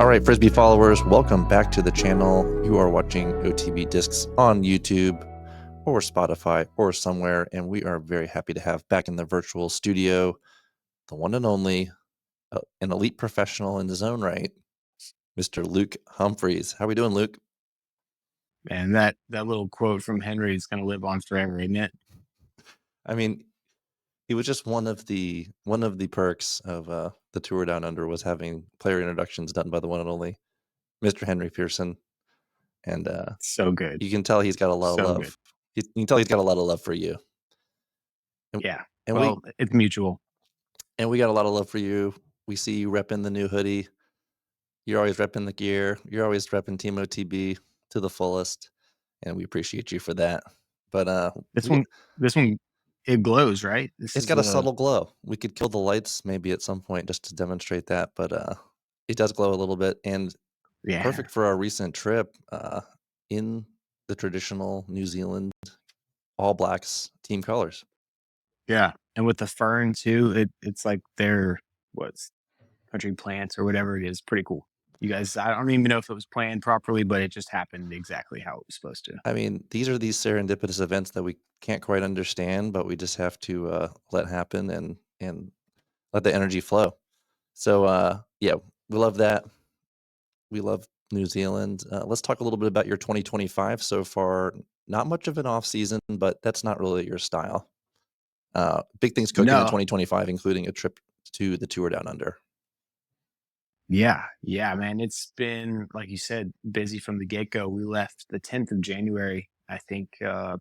right, Frisbee followers, welcome back to the channel. You are watching OTB Discs on YouTube or Spotify or somewhere, and we are very happy to have back in the virtual studio the one and only, an elite professional in his own right, Mr. Luke Humphries. How are we doing, Luke? Man, that little quote from Henry is going to live on forever, isn't it? I mean, he was just one of the perks of the tour down under was having player introductions done by the one and only Mr. Henry Pearson, and So good. you can tell he's got a lot of So love. good. You can tell he's got a lot of love for you. Yeah. And Well, it's mutual. we got a lot of love for you. We see you repping the new hoodie. You're always repping the gear. You're always repping Team OTB to the fullest, and we appreciate you for that. But This one, it glows, right? it's got a subtle glow. We could kill the lights maybe at some point just to demonstrate that, but it does glow a little bit, and yeah, perfect for our recent trip in the traditional New Zealand All Blacks team colors. yeah. And with the fern too, it's like their what's country plants or whatever it is. Pretty cool. You guys, I don't even know if it was planned properly, but it just happened exactly how it was supposed to. I mean, these are these serendipitous events that we can't quite understand, but we just have to let happen and let the energy flow. So yeah, we love that. We love New Zealand. Let's talk a little bit about your 2025 so far. Not much of an off season, but that's not really your style. Big things cooking in No, 2025, including a trip to the tour down under. yeah, man. It's been, like you said, busy from the get go. We left the 10th of January, I think it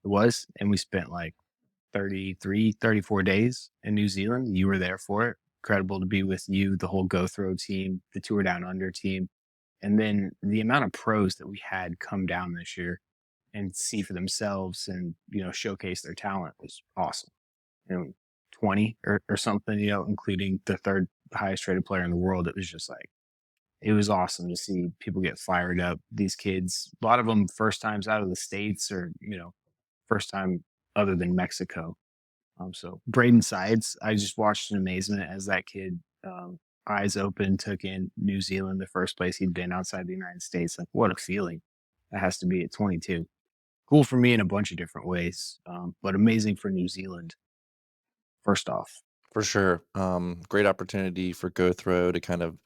was, and we spent like 33, 34 days in New Zealand. You were there for it. Incredible to be with you, the whole Go Throw team, the Tour Down Under team. And then the amount of pros that we had come down this year and see for themselves and, showcase their talent was awesome. 20 or something, including the third highest rated player in the world. It was just like, it was awesome to see people get fired up. These kids, a lot of them first times out of the States or, first time other than Mexico. So Braden Sides, I just watched in amazement as that kid, eyes open, took in New Zealand, the first place he'd been outside the United States. Like, what a feeling that has to be at 22. Cool for me in a bunch of different ways, but amazing for New Zealand. First off, For sure. Great opportunity for Go Throw to kind of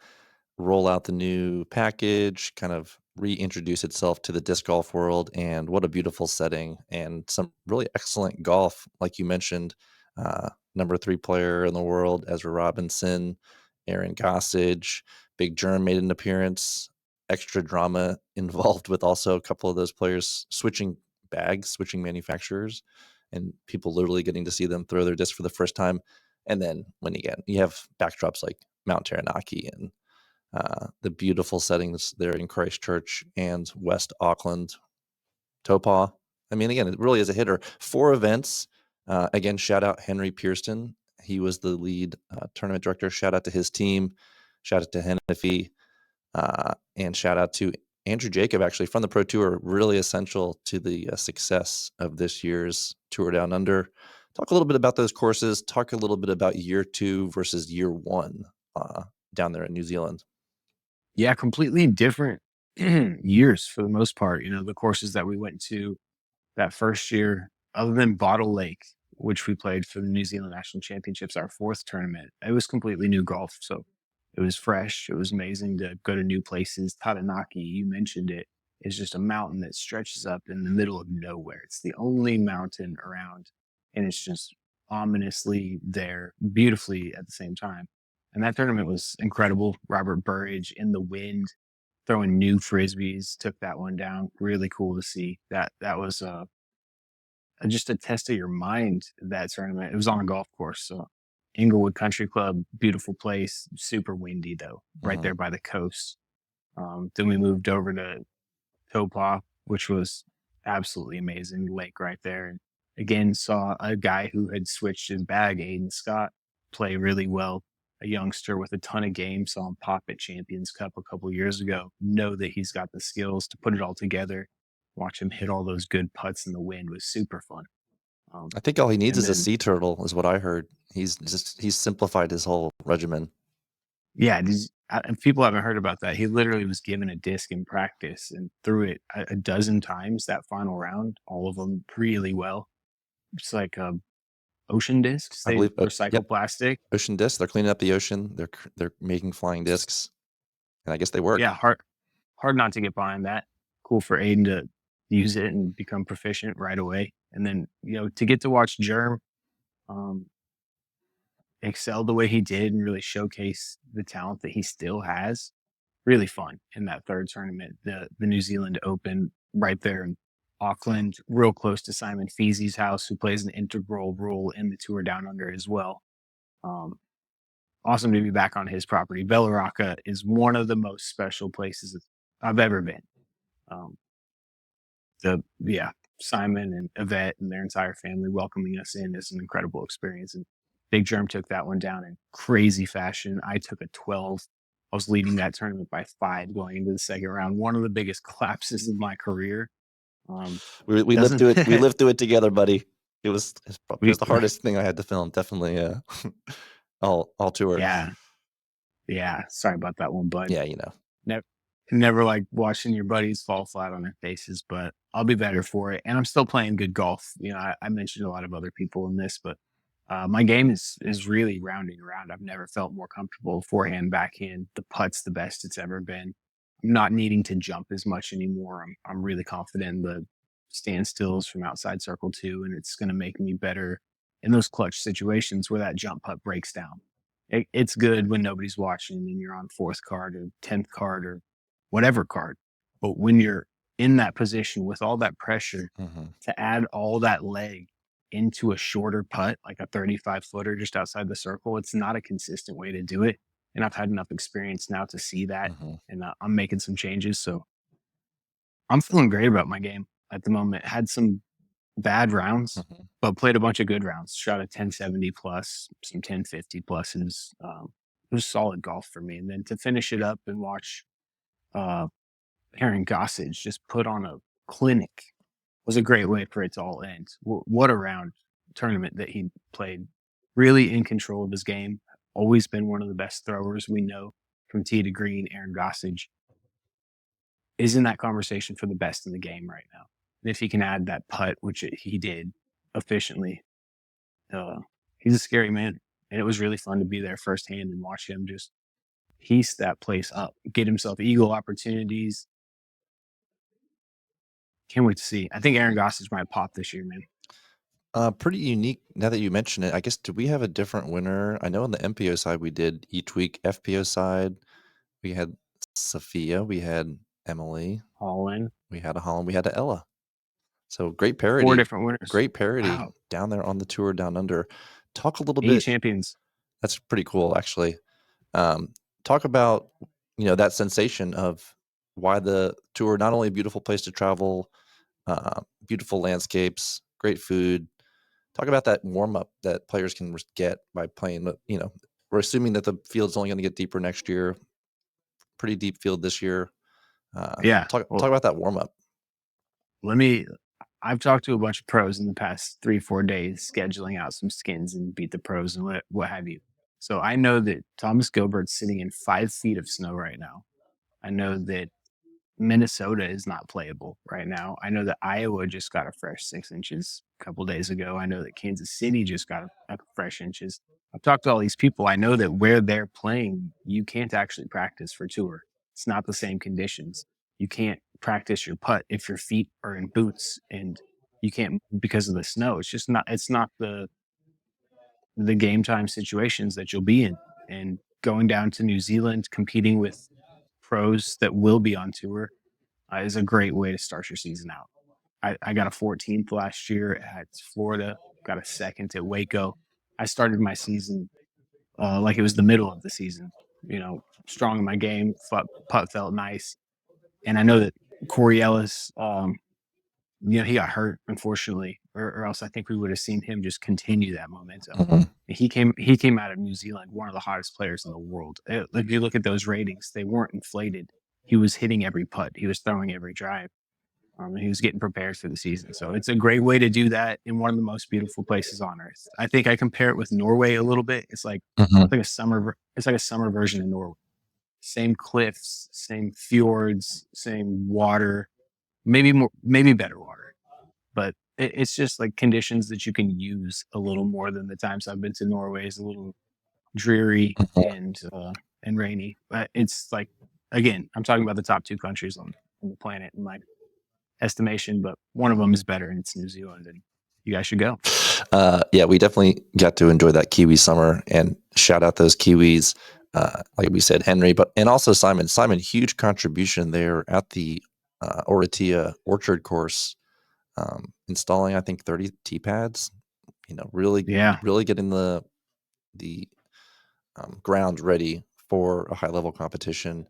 roll out the new package, kind of reintroduce itself to the disc golf world. And what a beautiful setting and some really excellent golf. Like you mentioned, number 3 player in the world, Ezra Robinson, Aaron Gossage, Big Germ made an appearance. Extra drama involved with also a couple of those players switching bags, switching manufacturers, and people literally getting to see them throw their disc for the first time. And then when you have backdrops like Mount Taranaki and the beautiful settings there in Christchurch and West Auckland, Taupo. I mean, again, it really is a hitter. 4 events. Again, shout out Henry Pearson. He was the lead tournament director. Shout out to his team. Shout out to Hennessy. And shout out to Andrew Jacob, actually, from the Pro Tour, really essential to the success of this year's Tour Down Under. Talk a little bit about those courses. Talk a little bit about year 2 versus year 1 down there in New Zealand. yeah, completely different years for the most part. The courses that we went to that first year, other than Bottle Lake, which we played for the New Zealand National Championships, our 4th tournament, it was completely new golf. So it was fresh. It was amazing to go to new places. Taranaki, you mentioned it, is just a mountain that stretches up in the middle of nowhere. It's the only mountain around, and it's just ominously there, beautifully at the same time. And that tournament was incredible. Robert Burridge in the wind, throwing new frisbees, took that one down. Really cool to see. That was just a test of your mind, that tournament. It was on a golf course. So Inglewood Country Club, beautiful place, super windy though, right there by the coast. Then we moved over to Taupo, which was absolutely amazing. Lake right there. And again, saw a guy who had switched his bag, Aiden Scott, play really well. A youngster with a ton of game, saw him pop at Champions Cup a couple years ago. Know that he's got the skills to put it all together. Watch him hit all those good putts in the wind was super fun. I think all he needs And is a then, sea turtle, is what I heard. He's simplified his whole regimen. Yeah, and people haven't heard about that. He literally was given a disc in practice and threw it a dozen times that final round, all of them really well. It's like ocean discs. I They believe recycle yep, plastic. ocean discs, they're cleaning up the ocean, they're making flying S- discs, and I guess they work. Yeah, hard not to get behind that. Cool for Aiden to use it and become proficient right away. And then, to get to watch Germ um, excel the way he did and really showcase the talent that he still has. Really fun in that third tournament, the New Zealand Open, right there in Auckland, real close to Simon Feezy's house, who plays an integral role in the Tour Down Under as well. Um, Awesome to be back on his property. Bellaraka is one of the most special places I've ever been. Um, yeah, Simon and Yvette and their entire family welcoming us in is an incredible experience. And Big Germ took that one down in crazy fashion. I took a 12. I was leading that tournament by 5 going into the second round. One of the biggest collapses of my career. Um, We lived doesn't through it. We lived through it together, buddy. It we? was the hardest thing I had to film. Definitely, all tour. Yeah, yeah. Sorry about that one, bud. Yeah, Never, never like watching your buddies fall flat on their faces, but I'll be better for it. And I'm still playing good golf. I mentioned a lot of other people in this, but my game is really rounding around. I've never felt more comfortable forehand, backhand. The putt's the best it's ever been. I'm not needing to jump as much anymore. I'm really confident in the standstills from outside circle two, and it's going to make me better in those clutch situations where that jump putt breaks down. It's good when nobody's watching and you're on fourth card or 10th card or whatever card. But when you're in that position with all that pressure Mhm, to add all that leg into a shorter putt, like a 35 footer just outside the circle, it's not a consistent way to do it. And I've had enough experience now to see that. mhm, And I'm making some changes. So I'm feeling great about my game at the moment. Had some bad rounds, mhm. but played a bunch of good rounds. Shot a 1070 plus, some 1050 pluses. It was solid golf for me. And then to finish it up and watch uh, Aaron Gossage just put on a clinic was a great way for it to all end. What a round tournament that he played. Really in control of his game. Always been one of the best throwers we know from tee to green. Aaron Gossage is in that conversation for the best in the game right now. And if he can add that putt, which he did efficiently, uh, he's a scary man. And it was really fun to be there firsthand and watch him just piece that place up, get himself eagle opportunities. Can't wait to see. I think Aaron Gossage might pop this year, man. Pretty unique now that you mention it. I guess, do we have a different winner? I know on the MPO side, we did each week. FPO side, we had Sophia, we had Emily, All in. we had a Holland, we had a Ella. So Four different winners. great parity Wow. down there on the tour down under. Talk a little 80 bit. champions. That's pretty cool, actually. Talk about that sensation of why the tour, not only a beautiful place to travel, beautiful landscapes, great food. Talk about that warm up that players can get by playing. We're assuming that the field's only going to get deeper next year. Pretty deep field this year. Yeah. Talk Well, about that warm up. let me I've talked to a bunch of pros in the past 3, 4 days, scheduling out some skins and beat the pros and what have you. So I know that Thomas Gilbert's sitting in 5 feet of snow right now. I know that Minnesota is not playable right now. I know that Iowa just got a fresh 6 inches a couple days ago. I know that Kansas City just got a fresh inches. I've talked to all these people. I know that where they're playing, you can't actually practice for tour. It's not the same conditions. You can't practice your putt if your feet are in boots and you can't because of the snow. It's not the game time situations that you'll be in. And going down to New Zealand, competing with pros that will be on tour is a great way to start your season out. I got a 14th last year at Florida, got a second at Waco. I started my season like it was the middle of the season, strong in my game, putt felt nice. And I know that Corey Ellis, he got hurt, unfortunately, or else I think we would have seen him just continue that momentum. Mhm, He came out of New Zealand, one of the hottest players in the world. If you look at those ratings, they weren't inflated. He was hitting every putt. He was throwing every drive. And he was getting prepared for the season. So it's a great way to do that in one of the most beautiful places on earth. I think I compare it with Norway a little bit. Mhm. It's like a summer version of Norway. Same cliffs, same fjords, same water, maybe better water. But it's just like conditions that you can use a little more than the times I've been to Norway is a little dreary Mhm. and rainy. But it's like again, I'm talking about the top two countries on the planet in my estimation, but one of them is better and it's New Zealand, and you guys should go. Yeah, we definitely got to enjoy that Kiwi summer and shout out those Kiwis. Like we said, Henry, but and also Simon. Simon, huge contribution there at the Oratia Orchard course, installing I think 30 tee pads. Really, Yeah, really getting the ground ready for a high level competition.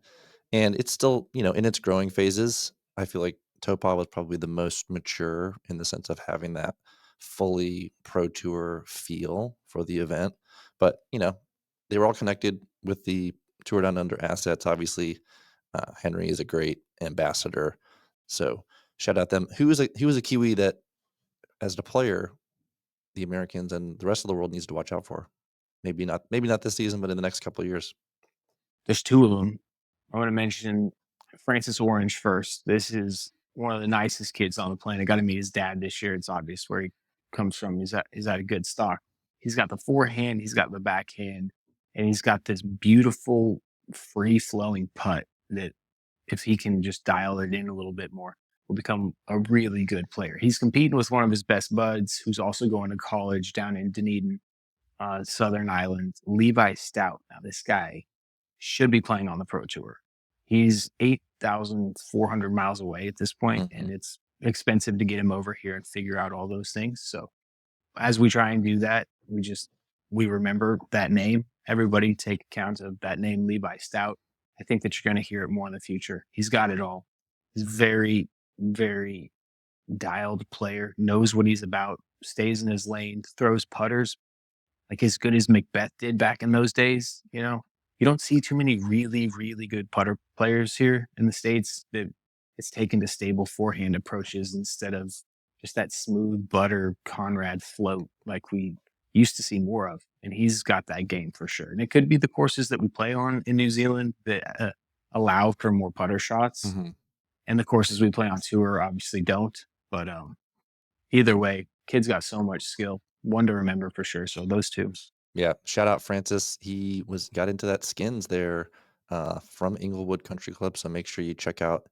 And it's still, in its growing phases. I feel like Topaz was probably the most mature in the sense of having that fully pro tour feel for the event. But, they were all connected with the Tour Down Under assets. Obviously, Henry is a great ambassador. So shout out them. Who was a Kiwi that, as a player, the Americans and the rest of the world needs to watch out for? Maybe not this season, but in the next couple of years. there's two of them. I want to mention Francis Orange first. This is one of the nicest kids on the planet. Got to meet his dad this year. It's obvious where he comes from. He's at a good stock. He's got the forehand, he's got the backhand, and he's got this beautiful free flowing putt that if he can just dial it in a little bit more, will become a really good player. He's competing with one of his best buds, who's also going to college down in Dunedin, Southern Island, Levi Stout. Now, this guy should be playing on the Pro Tour. He's 8,400 miles away at this point, Mhm. and it's expensive to get him over here and figure out all those things. So as we try and do that, we remember that name. Everybody take account of that name, Levi Stout. I think that you're going to hear it more in the future. He's got it all. He's very, very dialed player, knows what he's about, stays in his lane, throws putters like as good as Macbeth did back in those days. You don't see too many really, really good putter players here in the States that it's taken to stable forehand approaches instead of just that smooth butter Conrad float like we used to see more of. And he's got that game for sure. And it could be the courses that we play on in New Zealand that allow for more putter shots. Mhm. And the courses we play on tour obviously don't. But either way, kid's got so much skill. One to remember for sure. So those two. Yeah, shout out Francis. He got into that skins there, from Inglewood Country Club, so make sure you check out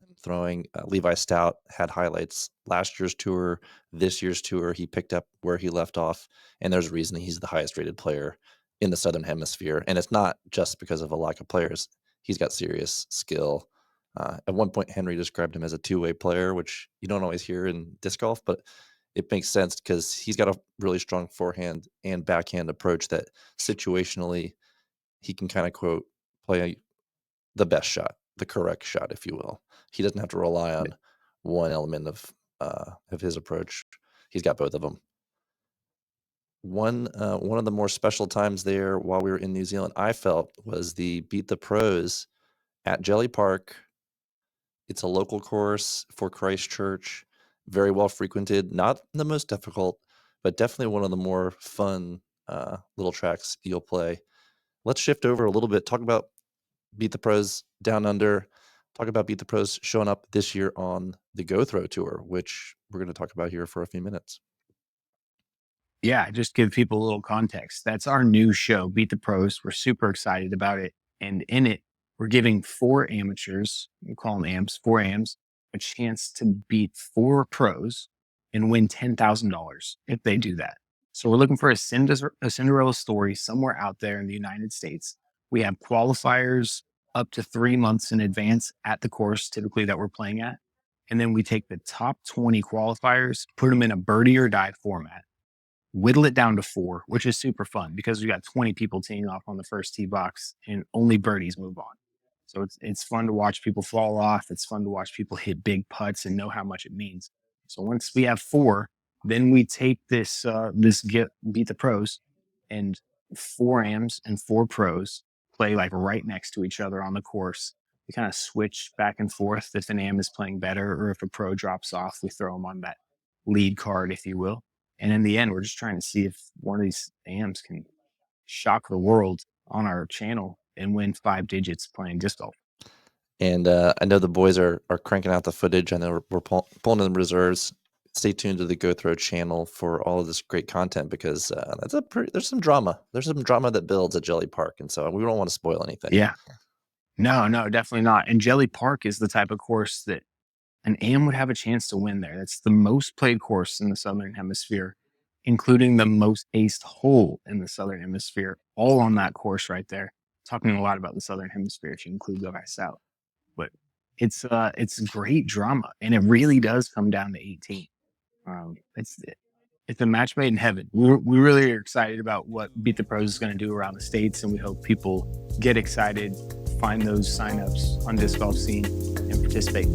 him throwing. Levi Stout had highlights last year's tour, this year's tour. He picked up where he left off, and there's a reason he's the highest rated player in the Southern Hemisphere. And it's not just because of a lack of players. He's got serious skill. At one point, Henry described him as a two-way player, which you don't always hear in disc golf, but it makes sense because he's got a really strong forehand and backhand approach that situationally he can kind of quote play the best shot, the correct shot, if you will. He doesn't have to rely on one element of his approach. He's got both of them. One of the more special times there while we were in New Zealand, I felt, was the Beat the Pros at Jelly Park. It's a local course for Christchurch, very well frequented, not the most difficult, but definitely one of the more fun, little tracks you'll play. Let's shift over a little bit, talk about Beat the Pros Down Under, talk about Beat the Pros showing up this year on the Go Throw Tour, which we're gonna talk about here for a few minutes. Yeah, just give people a little context. That's our new show, Beat the Pros. We're super excited about it. And in it, we're giving four amateurs, we call them AMs, four AMs, a chance to beat four pros and win $10,000 if they do that. So we're looking for a Cinderella story somewhere out there in the United States. We have qualifiers up to 3 months in advance at the course, typically that we're playing at. And then we take the top 20 qualifiers, put them in a birdie or die format, whittle it down to four, which is super fun because we got 20 people teeing off on the first tee box and only birdies move on. So it's fun to watch people fall off. It's fun to watch people hit big putts and know how much it means. So once we have four, then we tape this get beat the pros, and four AMs and four pros play like right next to each other on the course. We kind of switch back and forth if an AM is playing better or if a pro drops off, we throw them on that lead card, if you will. And in the end, we're just trying to see if one of these AMs can shock the world on our channel and win 5 digits playing disc golf. And, I know the boys are cranking out the footage. I know we're pulling in reserves. Stay tuned to the Go Throw channel for all of this great content because, that's a pretty there's some drama. There's some drama that builds at Jelly Park, and so we don't wanna spoil anything. Yeah. No, no, definitely not. And Jelly Park is the type of course that an AM would have a chance to win there. That's the most played course in the Southern Hemisphere, including the most aced hole in the Southern Hemisphere, all on that course right there. Talking a lot about the Southern Hemisphere if you include Go Back South. But it's great drama, and it really does come down to 18. It's a match made in heaven. We really are excited about what Beat the Pros is going to do around the states, and we hope people get excited, find those signups on Disc Golf Scene, and participate.